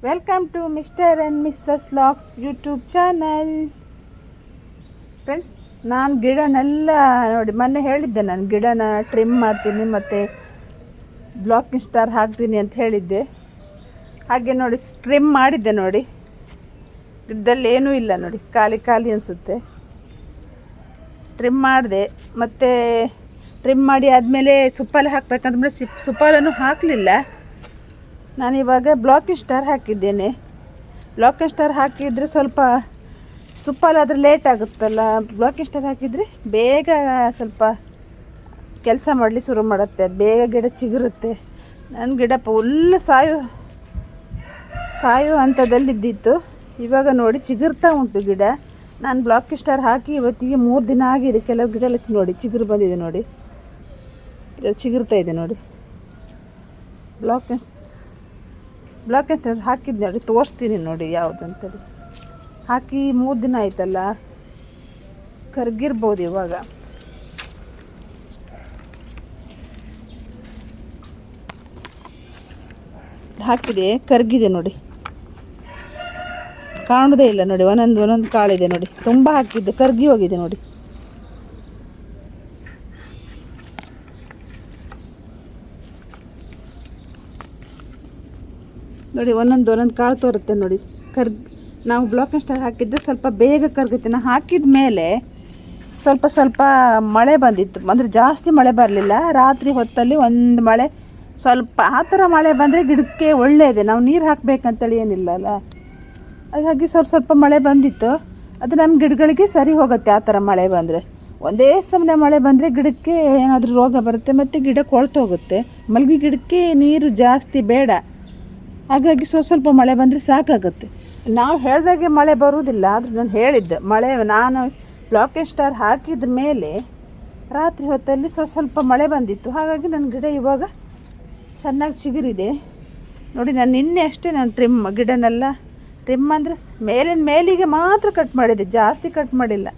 Welcome to mister and missus Locks YouTube channel. Friends, ನಾನು ಗಿಡನೆಲ್ಲ ನೋಡಿ ಮೊನ್ನೆ ಹೇಳಿದ್ದೆ, ನಾನು ಗಿಡನ ಟ್ರಿಮ್ ಮಾಡ್ತೀನಿ ಮತ್ತು ಬ್ಲಾಕಿಂಗ್ ಸ್ಟಾರ್ ಹಾಕ್ತೀನಿ ಅಂತ ಹೇಳಿದ್ದೆ. ಹಾಗೆ ನೋಡಿ ಟ್ರಿಮ್ ಮಾಡಿದ್ದೆ. ನೋಡಿ ಗಿಡದಲ್ಲಿ ಏನೂ ಇಲ್ಲ, ನೋಡಿ ಖಾಲಿ ಖಾಲಿ ಅನಿಸುತ್ತೆ. ಟ್ರಿಮ್ ಮಾಡಿದೆ, ಮತ್ತು ಟ್ರಿಮ್ ಮಾಡಿ ಆದಮೇಲೆ ಸುಪ್ಪಲ್ಲಿ ಹಾಕಬೇಕಂದ್ರೆ ಸುಪ್ಪಲನ್ನು ಹಾಕಲಿಲ್ಲ. ನಾನಿವಾಗ ಬ್ಲಾಕಿಂಗ್ ಸ್ಟಾರ್ ಹಾಕಿದ್ದೇನೆ. ಬ್ಲಾಕಿಂಗ್ ಸ್ಟಾರ್ ಹಾಕಿದರೆ ಸ್ವಲ್ಪ ಸುಪ್ಪಲಾದರೆ ಲೇಟ್ ಆಗುತ್ತಲ್ಲ, ಬ್ಲಾಕಿಂಗ್ ಸ್ಟಾರ್ ಹಾಕಿದರೆ ಬೇಗ ಸ್ವಲ್ಪ ಕೆಲಸ ಮಾಡಲಿ ಶುರು ಮಾಡುತ್ತೆ, ಅದು ಬೇಗ ಗಿಡ ಚಿಗುರುತ್ತೆ. ನನ್ನ ಗಿಡ ಫುಲ್ ಸಾಯೋ ಹಂತದಲ್ಲಿದ್ದಿತ್ತು. ಇವಾಗ ನೋಡಿ ಚಿಗುರ್ತಾ ಉಂಟು ಗಿಡ. ನಾನು ಬ್ಲಾಕಿಂಗ್ ಸ್ಟಾರ್ ಹಾಕಿ ಇವತ್ತಿಗೆ 3 ದಿನ ಆಗಿದೆ. ಕೆಲವು ಗಿಡ ಎಲ್ಲ ನೋಡಿ ಚಿಗುರು ಬಂದಿದೆ, ನೋಡಿ ಚಿಗುರ್ತಾ ಇದೆ. ನೋಡಿ ಬ್ಲಾಕಿಂಗ್ ಸ್ಟಾರ್ ಹಾಕಿದ್ದು ನೋಡಿ, ತೋರಿಸ್ತೀನಿ ನೋಡಿ ಯಾವುದಂತೇಳಿ. ಹಾಕಿ 3 ದಿನ ಆಯ್ತಲ್ಲ, ಕರ್ಗಿರ್ಬೋದು ಇವಾಗ. ಹಾಕಿದೆ, ಕರ್ಗಿದೆ ನೋಡಿ, ಕಾಣೋದೇ ಇಲ್ಲ ನೋಡಿ. ಒಂದೊಂದು ಕಾಳಿದೆ ನೋಡಿ, ತುಂಬ ಹಾಕಿದ್ದು ಕರ್ಗಿ ಹೋಗಿದೆ ನೋಡಿ. ನೋಡಿ ಒಂದೊಂದು ಕಾಳು ತೋರುತ್ತೆ ನೋಡಿ. ನಾವು ಬ್ಲಾಕಿಂಗ್ ಸ್ಟಾರ್ ಹಾಕಿದ್ದೆ ಸ್ವಲ್ಪ ಬೇಗ ಕರ್ಗುತ್ತೆ. ನಾವು ಹಾಕಿದ ಮೇಲೆ ಸ್ವಲ್ಪ ಮಳೆ ಬಂದಿತ್ತು, ಅಂದರೆ ಜಾಸ್ತಿ ಮಳೆ ಬರಲಿಲ್ಲ. ರಾತ್ರಿ ಹೊತ್ತಲ್ಲಿ ಒಂದು ಮಳೆ, ಸ್ವಲ್ಪ ಆ ಥರ ಮಳೆ ಬಂದರೆ ಗಿಡಕ್ಕೆ ಒಳ್ಳೆಯದೇ. ನಾವು ನೀರು ಹಾಕಬೇಕಂತೇಳಿ ಏನಿಲ್ಲ ಅಲ್ಲ, ಹಾಗಾಗಿ ಸ್ವಲ್ಪ ಮಳೆ ಬಂದಿತ್ತು. ಅದು ನಮ್ಮ ಗಿಡಗಳಿಗೆ ಸರಿ ಹೋಗುತ್ತೆ. ಆ ಥರ ಮಳೆ ಬಂದರೆ, ಒಂದೇ ಸಮಯ ಮಳೆ ಬಂದರೆ ಗಿಡಕ್ಕೆ ಏನಾದರೂ ರೋಗ ಬರುತ್ತೆ ಮತ್ತು ಗಿಡ ಕೊಳ್ತು ಹೋಗುತ್ತೆ. ಮಲ್ಗೆ ಗಿಡಕ್ಕೆ ನೀರು ಜಾಸ್ತಿ ಬೇಡ, ಹಾಗಾಗಿ ಸ್ವಲ್ಪ ಮಳೆ ಬಂದರೆ ಸಾಕಾಗುತ್ತೆ. ನಾವು ಹೇಳಿದಾಗೆ ಮಳೆ ಬರುವುದಿಲ್ಲ, ಆದರೂ ನಾನು ಹೇಳಿದ್ದೆ ಮಳೆ. ನಾನು ಬ್ಲಾಕಿಂಗ್ ಸ್ಟಾರ್ ಹಾಕಿದ ಮೇಲೆ ರಾತ್ರಿ ಹೊತ್ತಲ್ಲಿ ಸ್ವಲ್ಪ ಮಳೆ ಬಂದಿತ್ತು, ಹಾಗಾಗಿ ನನ್ನ ಗಿಡ ಇವಾಗ ಚೆನ್ನಾಗಿ ಚಿಗುರಿದೆ ನೋಡಿ. ನಾನು ನಿನ್ನೆ ಅಷ್ಟೇ ನಾನು ಗಿಡನೆಲ್ಲ ಟ್ರಿಮ್ ಅಂದರೆ ಮೇಲಿಗೆ ಮಾತ್ರ ಕಟ್ ಮಾಡಿದೆ, ಜಾಸ್ತಿ ಕಟ್ ಮಾಡಿಲ್ಲ.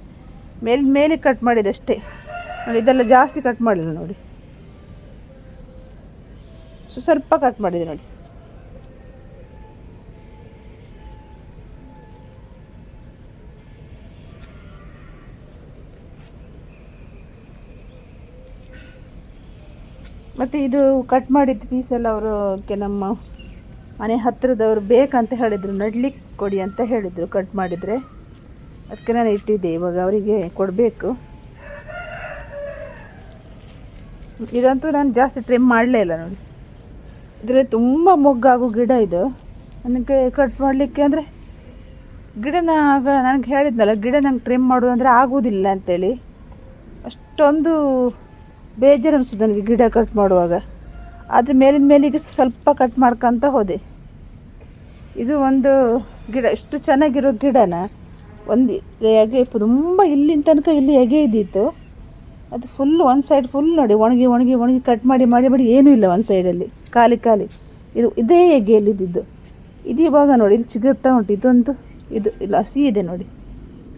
ಮೇಲಿಗೆ ಕಟ್ ಮಾಡಿದೆ ಅಷ್ಟೇ ನೋಡಿ. ಇದೆಲ್ಲ ಜಾಸ್ತಿ ಕಟ್ ಮಾಡಿಲ್ಲ ನೋಡಿ, ಸ್ವಲ್ಪ ಕಟ್ ಮಾಡಿದೆ ನೋಡಿ. ಮತ್ತು ಇದು ಕಟ್ ಮಾಡಿದ ಪೀಸೆಲ್ಲ ಅವರು ನಮ್ಮ ಮನೆ ಹತ್ತಿರದವರು ಬೇಕಂತ ಹೇಳಿದರು, ನಡ್ಲಿಕ್ಕೆ ಕೊಡಿ ಅಂತ ಹೇಳಿದರು. ಕಟ್ ಮಾಡಿದರೆ ಅದಕ್ಕೆ ನಾನು ಇಟ್ಟಿದ್ದೆ, ಇವಾಗ ಅವರಿಗೆ ಕೊಡಬೇಕು. ಇದಂತೂ ನಾನು ಜಾಸ್ತಿ ಟ್ರಿಮ್ ಮಾಡಲೇ ಇಲ್ಲ ನೋಡಿ. ಇದರಲ್ಲಿ ತುಂಬ ಮೊಗ್ಗಾಗೋ ಗಿಡ ಇದು. ನನಗೆ ಕಟ್ ಮಾಡಲಿಕ್ಕೆ ಅಂದರೆ ನನಗೆ ಹೇಳಿದ್ನಲ್ಲ, ಗಿಡ ನಂಗೆ ಟ್ರಿಮ್ ಮಾಡೋದು ಅಂದರೆ ಆಗೋದಿಲ್ಲ ಅಂಥೇಳಿ. ಅಷ್ಟೊಂದು ಬೇಜಾರು ಅನಿಸೋದು ನನಗೆ ಗಿಡ ಕಟ್ ಮಾಡುವಾಗ. ಆದರೆ ಮೇಲಿಗೆ ಸ್ವಲ್ಪ ಕಟ್ ಮಾಡ್ಕೊತ ಹೋದೆ. ಇದು ಒಂದು ಗಿಡ, ಇಷ್ಟು ಚೆನ್ನಾಗಿರೋ ಗಿಡನ ಒಂದು ಎಗೆ ತುಂಬ ಇಲ್ಲಿನ ತನಕ ಇಲ್ಲಿ ಎಗೆ ಇದ್ದಿತ್ತು. ಅದು ಫುಲ್ಲು ಒಂದು ಸೈಡ್ ಫುಲ್ ನೋಡಿ ಒಣಗಿ ಕಟ್ ಮಾಡಿ ಏನೂ ಇಲ್ಲ. ಒಂದು ಸೈಡಲ್ಲಿ ಖಾಲಿ ಇದೇ ಎಗೆಯಲ್ಲಿದ್ದಿದ್ದು. ಇದು ಇವಾಗ ನೋಡಿ ಇಲ್ಲಿ ಚಿಗುರ್ತಾ ಉಂಟು. ಇದು ಇಲ್ಲ ಹಸಿ ಇದೆ ನೋಡಿ,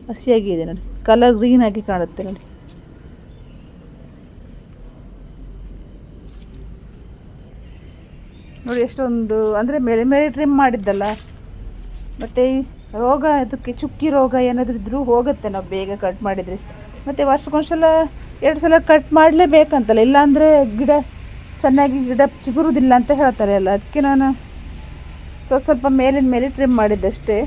ಹಸಿಯಾಗಿ ಇದೆ ನೋಡಿ, ಕಲರ್ ಗ್ರೀನ್ ಆಗಿ ಕಾಣುತ್ತೆ ನೋಡಿ. ನೋಡಿ ಎಷ್ಟೊಂದು, ಅಂದರೆ ಮೇಲೆ ಟ್ರಿಮ್ ಮಾಡಿದ್ದಲ್ಲ. ಮತ್ತು ರೋಗ, ಅದಕ್ಕೆ ಚುಕ್ಕಿ ರೋಗ ಏನಾದರೂ ಇದ್ದರೂ ಹೋಗುತ್ತೆ ನಾವು ಬೇಗ ಕಟ್ ಮಾಡಿದರೆ. ಮತ್ತು ವರ್ಷಕ್ಕೊಂದ್ಸಲ 2 ಸಲ ಕಟ್ ಮಾಡಲೇಬೇಕಂತಲ್ಲ, ಇಲ್ಲಾಂದರೆ ಗಿಡ ಚೆನ್ನಾಗಿ ಚಿಗುರುವುದಿಲ್ಲ ಅಂತ ಹೇಳ್ತಾರೆ ಅಲ್ಲ. ಅದಕ್ಕೆ ನಾನು ಸ್ವಲ್ಪ ಮೇಲೆ ಟ್ರಿಮ್ ಮಾಡಿದ್ದಷ್ಟೇ.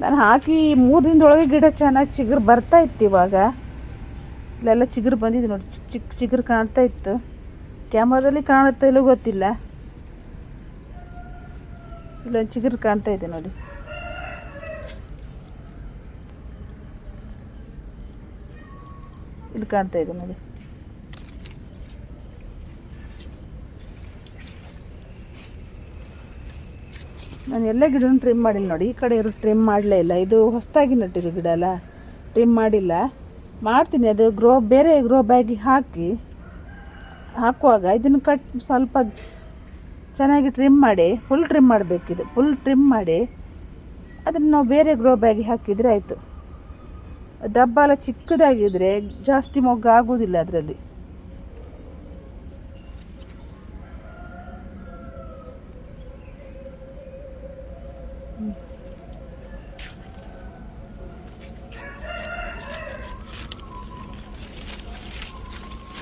ನಾನು ಹಾಕಿ 3 ದಿನದೊಳಗೆ ಗಿಡ ಚೆನ್ನಾಗಿ ಚಿಗುರು ಬರ್ತಾ ಇತ್ತು. ಇವಾಗ ಇಲ್ಲೆಲ್ಲ ಚಿಗುರು ಬಂದಿದೆ ನೋಡಿ, ಚಿಕ್ಕ ಚಿಗುರು ಕಾಣ್ತಾ ಇತ್ತು. ಕ್ಯಾಮ್ರಾದಲ್ಲಿ ಕಾಣುತ್ತೋ ಇಲ್ಲೋ ಗೊತ್ತಿಲ್ಲ, ಇಲ್ಲೊಂದು ಚಿಗುರು ಕಾಣ್ತಾ ಇದೆ ನೋಡಿ. ಇಲ್ಲಿ ಕಾಣ್ತಾ ಇದೆ ನೋಡಿ. ನಾನು ಎಲ್ಲ ಗಿಡನೂ ಟ್ರಿಮ್ ಮಾಡಿಲ್ಲ ನೋಡಿ. ಈ ಕಡೆ ಇರೋ ಟ್ರಿಮ್ ಮಾಡಲೇ ಇಲ್ಲ, ಇದು ಹೊಸದಾಗಿ ನಟ್ಟಿರೋ ಗಿಡ ಅಲ್ಲ, ಟ್ರಿಮ್ ಮಾಡಿಲ್ಲ. ಮಾಡ್ತೀನಿ, ಅದು ಬೇರೆ ಗ್ರೋ ಬ್ಯಾಗಿಗೆ ಹಾಕುವಾಗ ಇದನ್ನು ಸ್ವಲ್ಪ ಚೆನ್ನಾಗಿ ಟ್ರಿಮ್ ಮಾಡಿ, ಫುಲ್ ಟ್ರಿಮ್ ಮಾಡಬೇಕಿದೆ. ಫುಲ್ ಟ್ರಿಮ್ ಮಾಡಿ ಅದನ್ನು ನಾವು ಬೇರೆ ಗ್ರೋ ಬ್ಯಾಗಿಗೆ ಹಾಕಿದರೆ ಆಯಿತು. ಡಬ್ಬ ಎಲ್ಲ ಚಿಕ್ಕದಾಗಿದ್ದರೆ ಜಾಸ್ತಿ ಮೊಗ್ಗು ಆಗೋದಿಲ್ಲ ಅದರಲ್ಲಿ.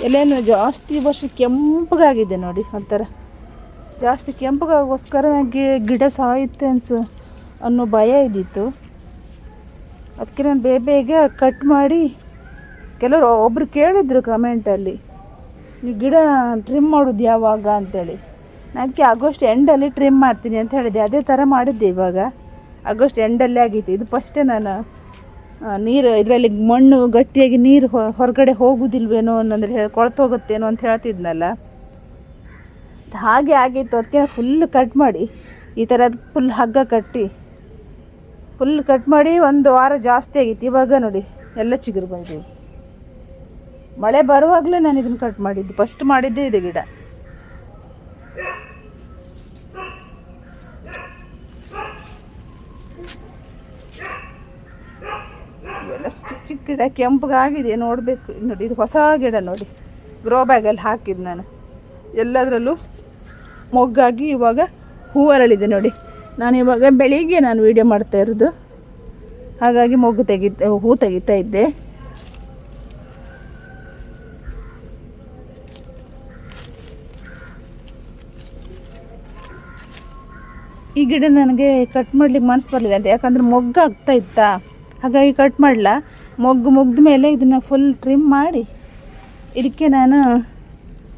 ಎಲೆನೂ ಜಾಸ್ತಿ ವರ್ಷ ಕೆಂಪಗಾಗಿದೆ ನೋಡಿ, ಒಂಥರ ಜಾಸ್ತಿ ಕೆಂಪಗಾಗೋಸ್ಕರ ನನಗೆ ಗಿಡ ಸಾಯುತ್ತೆ ಅನ್ನೋ ಭಯ ಇದ್ದಿತ್ತು. ಅದಕ್ಕೆ ನಾನು ಬೇಗ ಕಟ್ ಮಾಡಿ, ಕೆಲವರು ಒಬ್ಬರು ಕೇಳಿದ್ರು ಕಮೆಂಟಲ್ಲಿ, ನೀವು ಗಿಡ ಟ್ರಿಮ್ ಮಾಡೋದು ಯಾವಾಗ ಅಂತೇಳಿ. ನಾನು ಅದಕ್ಕೆ ಆಗಸ್ಟ್ ಎಂಡಲ್ಲಿ ಟ್ರಿಮ್ ಮಾಡ್ತೀನಿ ಅಂತ ಹೇಳಿದೆ. ಅದೇ ಥರ ಮಾಡಿದ್ದೆ. ಇವಾಗ ಆಗಸ್ಟ್ ಎಂಡಲ್ಲೇ ಆಗಿತ್ತು. ಇದು ಫಸ್ಟೇ ನಾನು ನೀರು ಇದರಲ್ಲಿ ಮಣ್ಣು ಗಟ್ಟಿಯಾಗಿ ನೀರು ಹೊರಗಡೆ ಹೋಗೋದಿಲ್ವೇನೋ ಅನ್ನಂದ್ರೆ ಕೊಳ್ತೋಗುತ್ತೇನೋ ಅಂತ ಹೇಳ್ತಿದ್ನಲ್ಲ, ಹಾಗೆ ಆಗಿತ್ತು. ಅದಕ್ಕೆ ಫುಲ್ ಕಟ್ ಮಾಡಿ ಈ ಥರದ್ದು ಫುಲ್ ಹಗ್ಗ ಕಟ್ಟಿ ಫುಲ್ ಕಟ್ ಮಾಡಿ 1 ವಾರ ಜಾಸ್ತಿ ಆಗಿತ್ತು. ಇವಾಗ ನೋಡಿ ಎಲ್ಲ ಚಿಗುರು ಬಂದಿದೆ. ಮಳೆ ಬರುವಾಗಲೇ ನಾನು ಇದನ್ನು ಕಟ್ ಮಾಡಿದ್ದು, ಫಸ್ಟ್ ಮಾಡಿದ್ದೇ ಇದೆ ಗಿಡ. ಇವೆಲ್ಲ ಚಿಕ್ಕ ಗಿಡ ಕೆಂಪಗಾಗಿದೆ, ನೋಡಬೇಕು. ನೋಡಿ ಇದು ಹೊಸ ಗಿಡ ನೋಡಿ, ಗ್ರೋ ಬ್ಯಾಗಲ್ಲಿ ಹಾಕಿದ್ದು ನಾನು. ಎಲ್ಲದರಲ್ಲೂ ಮೊಗ್ಗಾಗಿ ಇವಾಗ ಹೂ ಅರಳಿದೆ ನೋಡಿ. ನಾನು ಇವಾಗ ಬೆಳಿಗ್ಗೆ ವೀಡಿಯೋ ಮಾಡ್ತಾ ಇರೋದು, ಹಾಗಾಗಿ ಹೂ ತೆಗಿತಾ ಇದ್ದೆ. ಈ ಗಿಡ ನನಗೆ ಕಟ್ ಮಾಡ್ಲಿಕ್ಕೆ ಮನಸ್ಸು ಬರಲಿಲ್ಲ ಅಂತ, ಯಾಕಂದರೆ ಮೊಗ್ಗು ಆಗ್ತಾ ಇತ್ತಾ, ಹಾಗಾಗಿ ಕಟ್ ಮಾಡಲ್ಲ. ಮುಗ್ದ ಮೇಲೆ ಇದನ್ನು ಫುಲ್ ಟ್ರಿಮ್ ಮಾಡಿ ಇದಕ್ಕೆ ನಾನು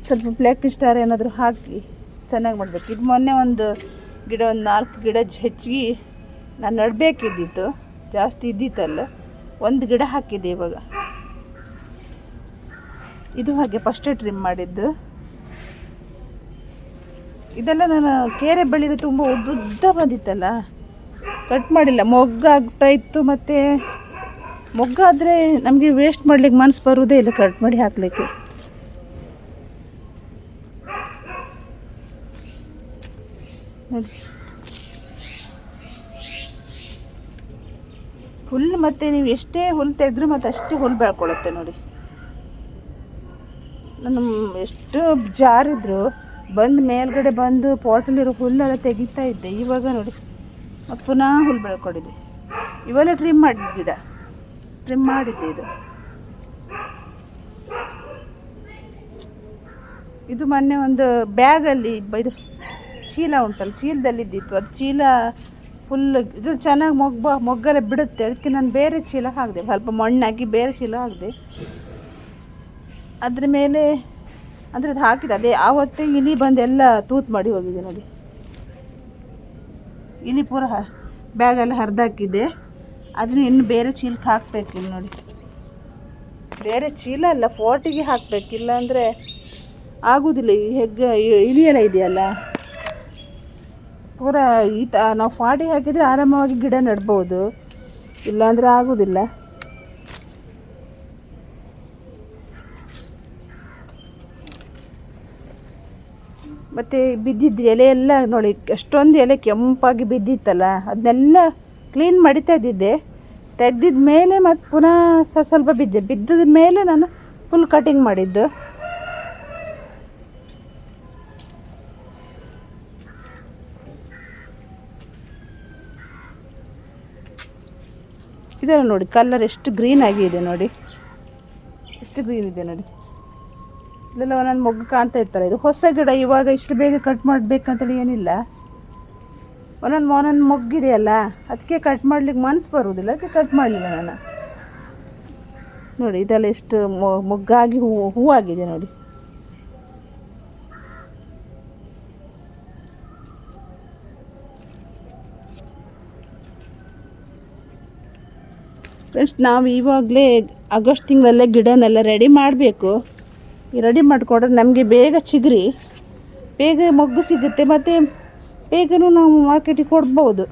ಸ್ವಲ್ಪ ಬ್ಲ್ಯಾಕ್ ಸ್ಟಾರ್ ಏನಾದರೂ ಹಾಕಿ ಚೆನ್ನಾಗಿ ಮಾಡಬೇಕು. ಇದು ಮೊನ್ನೆ ಒಂದು 4 ಗಿಡ ಹೆಚ್ಚಿಗೆ ನಾನು ನೆಡಬೇಕಿದ್ದಿತ್ತು, ಜಾಸ್ತಿ ಇದ್ದಿತ್ತಲ್ಲ, 1 ಗಿಡ ಹಾಕಿದ್ದೆ ಇವಾಗ. ಇದು ಹಾಗೆ ಫಸ್ಟೇ ಟ್ರಿಮ್ ಮಾಡಿದ್ದು. ಇದೆಲ್ಲ ನಾನು ಕೇರೆ ಬಳ್ಳಿಗೆ ತುಂಬ ಉದ್ದ ಬಂದಿತ್ತಲ್ಲ, ಕಟ್ ಮಾಡಿಲ್ಲ. ಮೊಗ್ಗಾಗ್ತಾ ಇತ್ತು, ಮತ್ತು ಮೊಗ್ಗಾದರೆ ನಮಗೆ ವೇಸ್ಟ್ ಮಾಡಲಿಕ್ಕೆ ಮನಸ್ಸು ಬರೋದೇ ಇಲ್ಲ ಕಟ್ ಮಾಡಿ ಹಾಕಲಿಕ್ಕೆ. ನೋಡಿ ಹುಲ್ಲು, ಮತ್ತು ನೀವು ಎಷ್ಟೇ ಹುಲ್ಲು ತೆಗೆದ್ರೂ ಮತ್ತು ಅಷ್ಟೇ ಹುಲ್ಲು ಬೆಳ್ಕೊಳುತ್ತೆ ನೋಡಿ. ನಾನು ಎಷ್ಟು ಜಾರಿದ್ರು ಮೇಲ್ಗಡೆ ಬಂದು ಪಾಟಲ್ಲಿರೋ ಹುಲ್ಲೆಲ್ಲ ತೆಗಿತಾ ಇದ್ದೆ. ಇವಾಗ ನೋಡಿ ಮತ್ತು ಪುನಃ ಹುಲ್ಲು ಬೆಳ್ಕೊಂಡಿದ್ದೆ. ಇವೆಲ್ಲ ಟ್ರಿಮ್ ಮಾಡಿದ ಗಿಡ, ಟ್ರಿಮ್ ಮಾಡಿದ್ದೆ. ಇದು ಮೊನ್ನೆ ಒಂದು ಬ್ಯಾಗಲ್ಲಿ ಇದು ಚೀಲ ಉಂಟಲ್ಲ, ಚೀಲದಲ್ಲಿದ್ದಿತ್ತು. ಅದು ಚೀಲ ಫುಲ್ ಇದು ಚೆನ್ನಾಗಿ ಮೊಗ್ಗೆಲ್ಲ ಬಿಡುತ್ತೆ. ಅದಕ್ಕೆ ನಾನು ಬೇರೆ ಚೀಲ ಹಾಕಿದೆ, ಸ್ವಲ್ಪ ಮಣ್ಣಾಕಿ ಬೇರೆ ಚೀಲ ಹಾಕಿದೆ. ಅದ್ರ ಮೇಲೆ ಅಂದರೆ ಅದು ಹಾಕಿದೆ, ಅದೇ ಆವತ್ತೇ ಇಲಿ ಬಂದು ಎಲ್ಲ ತೂತು ಮಾಡಿ ಹೋಗಿದೆ ನೋಡಿ. ಇಲಿ ಪೂರ ಬ್ಯಾಗೆಲ್ಲ ಹರಿದಾಕಿದ್ದೆ. ಅದನ್ನು ಇನ್ನು ಬೇರೆ ಚೀಲಕ್ಕೆ ಹಾಕಬೇಕಿಲ್ಲ ನೋಡಿ. ಬೇರೆ ಚೀಲ ಅಲ್ಲ, ಪೋಟಿಗೆ ಹಾಕಬೇಕಿಲ್ಲ ಅಂದರೆ ಆಗೋದಿಲ್ಲ. ಈ ಇಲಿಯೆಲ್ಲ ಇದೆಯಲ್ಲ, ಪೂರ ನಾವು ಪಾಟಿಗೆ ಹಾಕಿದರೆ ಆರಾಮವಾಗಿ ಗಿಡ ನೆಡ್ಬೋದು, ಇಲ್ಲಾಂದರೆ ಆಗೋದಿಲ್ಲ. ಮತ್ತು ಬಿದ್ದಿದ್ದು ಎಲೆ ಎಲ್ಲ ನೋಡಿ, ಅಷ್ಟೊಂದು ಎಲೆ ಕೆಂಪಾಗಿ ಬಿದ್ದಿತ್ತಲ್ಲ, ಅದನ್ನೆಲ್ಲ ಕ್ಲೀನ್ ಮಾಡಿತಾ ಇದ್ದಿದ್ದೆ. ತೆಗ್ದಿದ ಮೇಲೆ ಮತ್ತು ಪುನಃ ಸ್ವಲ್ಪ ಬಿದ್ದದ ಮೇಲೆ ನಾನು ಫುಲ್ ಕಟಿಂಗ್ ಮಾಡಿದ್ದು. ಇದೆಲ್ಲ ನೋಡಿ ಕಲರ್ ಎಷ್ಟು ಗ್ರೀನ್ ಆಗಿದೆ ನೋಡಿ, ಎಷ್ಟು ಗ್ರೀನ್ ಇದೆ ನೋಡಿ. ಇಲ್ಲೆಲ್ಲ ಒಂದೊಂದು ಮೊಗ್ಗು ಕಾಣ್ತಾ ಇರ್ತಾರೆ. ಇದು ಹೊಸ ಗಿಡ, ಇವಾಗ ಇಷ್ಟು ಬೇಗ ಕಟ್ ಮಾಡಬೇಕಂತೇಳಿ ಏನಿಲ್ಲ. ಒಂದೊಂದು ಮೊಗ್ಗಿದೆಯಲ್ಲ, ಅದಕ್ಕೆ ಕಟ್ ಮಾಡ್ಲಿಕ್ಕೆ ಮನಸ್ಸು ಬರುವುದಿಲ್ಲ, ಅದಕ್ಕೆ ಕಟ್ ಮಾಡಲಿಲ್ಲ ನಾನು. ನೋಡಿ ಇದೆಲ್ಲ ಎಷ್ಟು ಮೊಗ್ಗಾಗಿ ಹೂವಾಗಿದೆ ನೋಡಿ. ಫ್ರೆಂಡ್ಸ್, ನಾವು ಇವಾಗಲೇ ಆಗಸ್ಟ್ ತಿಂಗಳಲ್ಲೇ ಗಿಡನೆಲ್ಲ ರೆಡಿ ಮಾಡಬೇಕು. ರೆಡಿ ಮಾಡಿಕೊಂಡ್ರೆ ನಮಗೆ ಬೇಗ ಚಿಗುರಿ ಬೇಗ ಮೊಗ್ಗು ಸಿಗುತ್ತೆ, ಮತ್ತು ಬೇಗನೂ ನಾವು ಮಾರ್ಕೆಟಿಗೆ ಕೊಡ್ಬೋದು.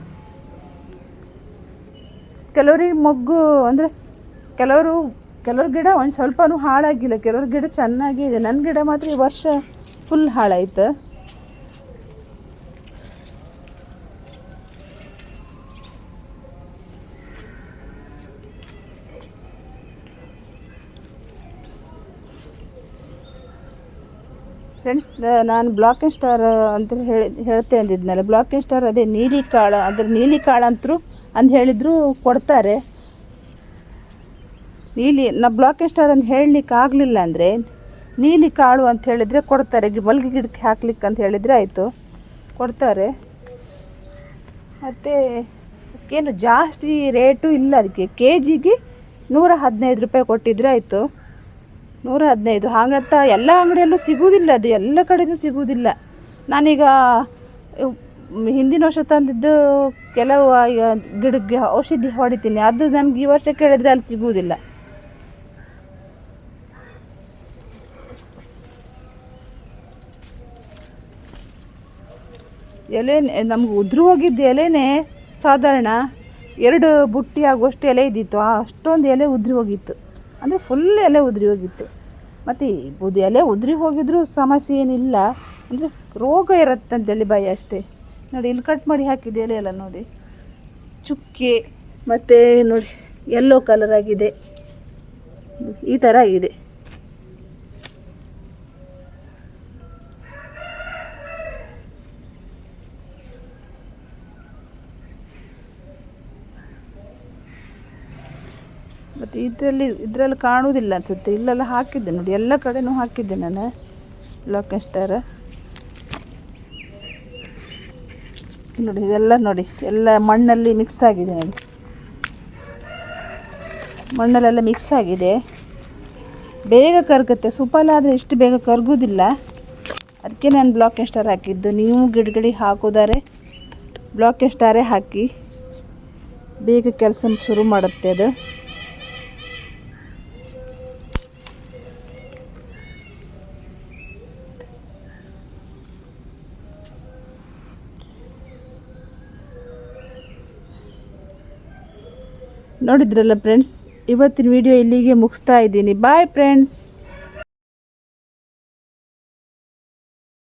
ಕೆಲವರಿಗೆ ಮೊಗ್ಗು ಅಂದರೆ ಕೆಲವ್ರ ಗಿಡ ಒಂದು ಸ್ವಲ್ಪನೂ ಹಾಳಾಗಿಲ್ಲ, ಕೆಲವ್ರ ಗಿಡ ಚೆನ್ನಾಗೇ ಇದೆ. ನನ್ನ ಗಿಡ ಮಾತ್ರ ಈ ವರ್ಷ ಫುಲ್ ಹಾಳಾಯ್ತು. ಫ್ರೆಂಡ್ಸ್, ನಾನು ಬ್ಲಾಕ್ ಆ್ಯಂಡ್ ಸ್ಟಾರ್ ಅಂತ ಹೇಳ್ತೆ ಅಂದಿದ್ನಲ್ಲ, ಬ್ಲಾಕ್ ಆ್ಯಂಡ್ ಸ್ಟಾರ್ ಅದೇ ನೀಲಿ ಕಾಳು, ಅದ್ರ ನೀಲಿ ಕಾಳು ಅಂತರೂ ಅಂತ ಹೇಳಿದ್ರು ಕೊಡ್ತಾರೆ. ಬ್ಲಾಕ್ ಆ್ಯಂಡ್ ಸ್ಟಾರ್ ಅಂತ ಹೇಳಲಿಕ್ಕೆ ಆಗಲಿಲ್ಲ ಅಂದರೆ ನೀಲಿ ಕಾಳು ಅಂತ ಹೇಳಿದರೆ ಕೊಡ್ತಾರೆ, ಮಲ್ಗೆ ಗಿಡಕ್ಕೆ ಹಾಕ್ಲಿಕ್ಕೆ ಅಂತ ಹೇಳಿದರೆ ಆಯಿತು, ಕೊಡ್ತಾರೆ. ಮತ್ತು ಏನು ಜಾಸ್ತಿ ರೇಟು ಇಲ್ಲ ಅದಕ್ಕೆ, ಕೆ ಜಿಗೆ 115 ರೂಪಾಯಿ ಕೊಟ್ಟಿದ್ರೆ ಆಯಿತು. 115 ಹಾಗಂತ ಎಲ್ಲ ಅಂಗಡಿಯಲ್ಲೂ ಸಿಗುವುದಿಲ್ಲ, ಅದು ಎಲ್ಲ ಕಡೆಯೂ ಸಿಗುವುದಿಲ್ಲ. ನಾನೀಗ ಹಿಂದಿನ ವರ್ಷ ತಂದಿದ್ದು ಕೆಲವು ಗಿಡಕ್ಕೆ ಔಷಧಿ ಹೊಡಿತೀನಿ, ಅದು ನಮ್ಗೆ ಈ ವರ್ಷ ಕೇಳಿದರೆ ಅಲ್ಲಿ ಸಿಗುವುದಿಲ್ಲ. ಎಲೆ ನಮ್ಗೆ ಉದುರು ಹೋಗಿದ್ದು ಎಲೆನೇ ಸಾಧಾರಣ 2 ಬುಟ್ಟಿ ಆಗುವಷ್ಟು ಎಲೆ ಇದ್ದಿತ್ತು, ಅಷ್ಟೊಂದು ಎಲೆ ಉದುರಿ ಹೋಗಿತ್ತು, ಅಂದರೆ ಫುಲ್ ಎಲೆ ಉದುರಿ ಹೋಗಿತ್ತು. ಮತ್ತು ಎಲೆ ಉದುರಿ ಹೋಗಿದ್ರೂ ಸಮಸ್ಯೆ ಏನಿಲ್ಲ, ಅಂದರೆ ರೋಗ ಇರುತ್ತಂತೇಳಿ ಭಯ ಅಷ್ಟೇ. ನೋಡಿ ಇಲ್ಲಿ ಕಟ್ ಮಾಡಿ ಹಾಕಿದ್ದು ಎಲೆ ಎಲ್ಲ ನೋಡಿ ಚುಕ್ಕೆ, ಮತ್ತು ನೋಡಿ ಯೆಲ್ಲೋ ಕಲರ್ ಆಗಿದೆ, ಈ ಥರ ಆಗಿದೆ. ಮತ್ತು ಇದರಲ್ಲಿ ಕಾಣುವುದಿಲ್ಲ ಅನಿಸುತ್ತೆ, ಇಲ್ಲೆಲ್ಲ ಹಾಕಿದ್ದೆ ನೋಡಿ, ಎಲ್ಲ ಕಡೆನೂ ಹಾಕಿದ್ದೆ ನಾನು ಬ್ಲಾಕ್ ಸ್ಟಾರ್. ನೋಡಿ ಇದೆಲ್ಲ ನೋಡಿ ಎಲ್ಲ ಮಣ್ಣಲ್ಲಿ ಮಿಕ್ಸ್ ಆಗಿದೆ, ನೋಡಿ ಮಣ್ಣಲ್ಲೆಲ್ಲ ಮಿಕ್ಸ್ ಆಗಿದೆ, ಬೇಗ ಕರಗುತ್ತೆ. ಸುಪಾಲ ಆದರೆ ಇಷ್ಟು ಬೇಗ ಕರಗೋದಿಲ್ಲ, ಅದಕ್ಕೆ ನಾನು ಬ್ಲಾಕ್ ಸ್ಟಾರ್ ಹಾಕಿದ್ದು. ನೀವು ಗಿಡಗಳಿಗೆ ಹಾಕೋದಾರೆ ಬ್ಲಾಕ್ ಸ್ಟಾರೇ ಹಾಕಿ, ಬೇಗ ಕೆಲಸ ಶುರು ಮಾಡುತ್ತೆ ಅದು. ನೋಡಿದ್ರಲ್ಲ ಫ್ರೆಂಡ್ಸ್, ಇವತ್ತಿನ ವಿಡಿಯೋ ಇಲ್ಲಿಗೆ ಮುಗಿಸ್ತಾ ಇದ್ದೀನಿ. Bye friends.